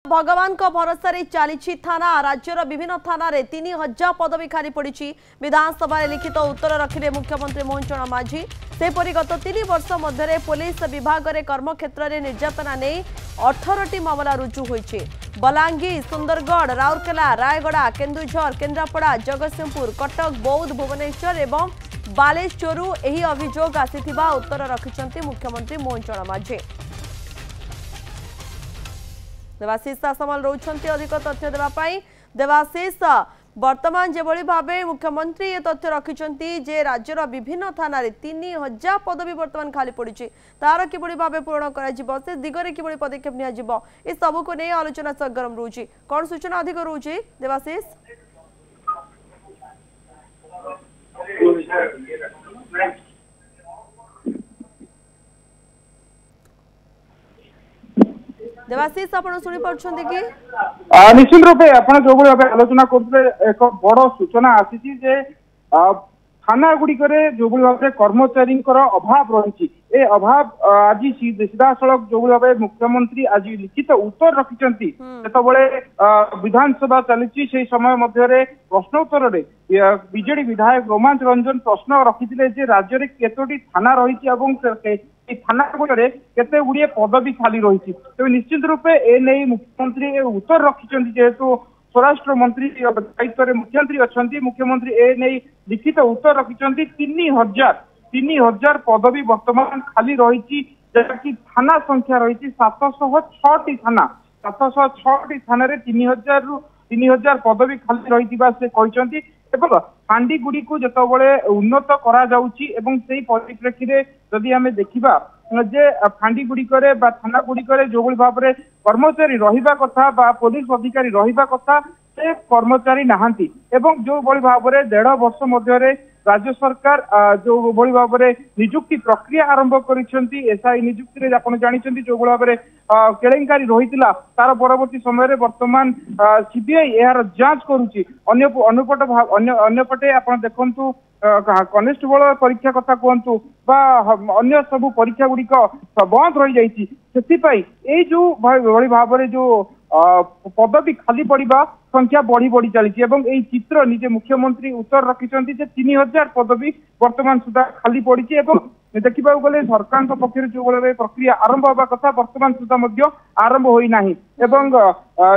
भगवान को भरोसा चली थाना राज्यर विभिन्न थाना 3000 पदवी खाली पड़ी। विधानसभा लिखित उत्तर रखिले मुख्यमंत्री मोहन चरण माझी। सेपरी गत 3 वर्ष मध्य पुलिस विभाग में कर्मक्षेत्र में निर्यातना नहीं 18टी मामला रुजु होइछि। बलांगीर, सुंदरगढ़, राउरकेला, रायगड़ा, केन्दुझर, केन्द्रापड़ा, जगतसिंहपुर, कटक, बौद्ध, भुवनेश्वर एवं बालेश्वरु एही अभियोग आसीथिबा उत्तर रखिछन्ति मुख्यमंत्री मोहन चरण माझी। देवाशीष सामल रोचंती अधिक तथ्य देवा पाई। देवाशीष, वर्तमान जेभली भावे मुख्यमंत्री ये तथ्य रखिछन्ति जे राज्यर विभिन्न थाना 3000 पदवी वर्तमान खाली पड़ी तार किभली भावे पूर्ण करा जिवो से दिगरे किभली पदक्षेप निया जिवो ए सब को नै आलोचना सरगरम रहउची कोन सूचना अधिक रहउची देवाशीष? देवाशीष आपण सुनी पड़छन्ती कि निश्चित रूपे आपण जो भाव आलोचना करते एक बड़ सूचना आसी जे थाना गुड़िक जो भाव कर्मचारी अभाव रही ए अभाव आज सीधासलख जो भाव मुख्यमंत्री आज लिखित उत्तर रखिंट जो विधानसभा चली से समय मध्य प्रश्नोत्तर बीजेडी विधायक रोमांच रंजन प्रश्न रखी राज्य में केतोटी थाना रही थाना गुड़े केते गुड़िए पदवी खाली रही तेज निश्चित रूपे ए नहीं मुख्यमंत्री उत्तर रखिंट जेहेतु स्वराष्ट्र मंत्री दायित्व में मुख्यमंत्री अच्छा मुख्यमंत्री ए नहीं लिखित उत्तर रखिंट 3000 पदवी वर्तमान खाली रही जहाँकि थाना संख्या रही 706टी थाना 706टी थाना 3000 पदवी खाली रही से कहते फांडी गुड़ी को जिते उन्नत करा परिप्रेक्षी में जदि आम देखा जे फांडी गुड़िक थाना गुड़िक जो भाव में कर्मचारी रहिबा कथा बा पुलिस अधिकारी रहिबा कथा से कर्मचारी नहांती एवं जो भाव में 1.5 वर्ष मध्य राज्य सरकार जो भाव में निजुक्ति प्रक्रिया आरंभ कर एसआई निजुक्ति आप जानते जो भाव में केलेंकारी रही तार परवर्ती समय वर्तमान सीबीआई यार जांच करुच्ची अन्यपटे आप देखु कनेस्टेबल परीक्षा कथा कहतु अन्य सब परीक्षा गुड़िक बंद रही जाइए जो भाव में जो पदवी खाली पड़ा संख्या बढ़ी बढ़ी चली चित्र निजे मुख्यमंत्री उत्तर रखिंट 3000 पदवी वर्तमान सुधा खाली पड़ी देखा गले सरकार पक्ष जो भाव प्रक्रिया आरंभ होगा कथा वर्तमान सुधा आरंभ होना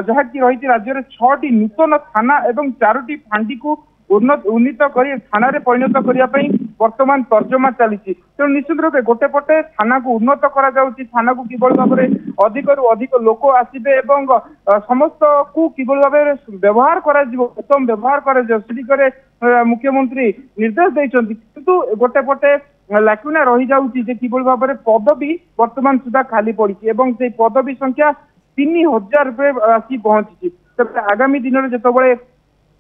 जहाँकि रही राज्य में 6टी नूतन थाना और 4टी फांडी को उन्नीत कर थाना परिणत करने वर्तमान तर्जमा चली तेणु निश्चित रूपे गोटे पटे थाना को उन्नत थाना को किभली भाव में अधिक अधिक लोक आसबे और समस्त को किभली भाव में व्यवहार कर उत्तम व्यवहार कर मुख्यमंत्री निर्देश देते किंतु गोटे पटे लाकुना रही जाऊँगी किभली भाव में पदवी वर्तमान सुधा खाली पड़ी से पदवी संख्या 3000 आसी पहुंची तेज आगामी दिन में जिते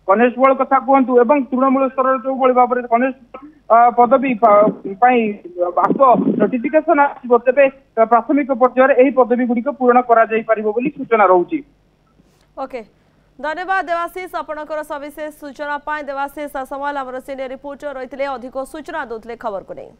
कनेस्टेबल कथा कहतु एवं तृणमूल स्तर जो भाव में कनेस्टेबल पदवी आस नोटिफिकेशन आसो तेज प्राथमिक पर्यायर पदवी गुड़िक पूर्ण कर सूचना रोचे। ओके धन्यवाद देवाशीष आपणकर सविशेष सूचना देवाशीष सामल आम सीनियर रिपोर्टर रही अधिक सूचना दूसरे खबर को नहीं।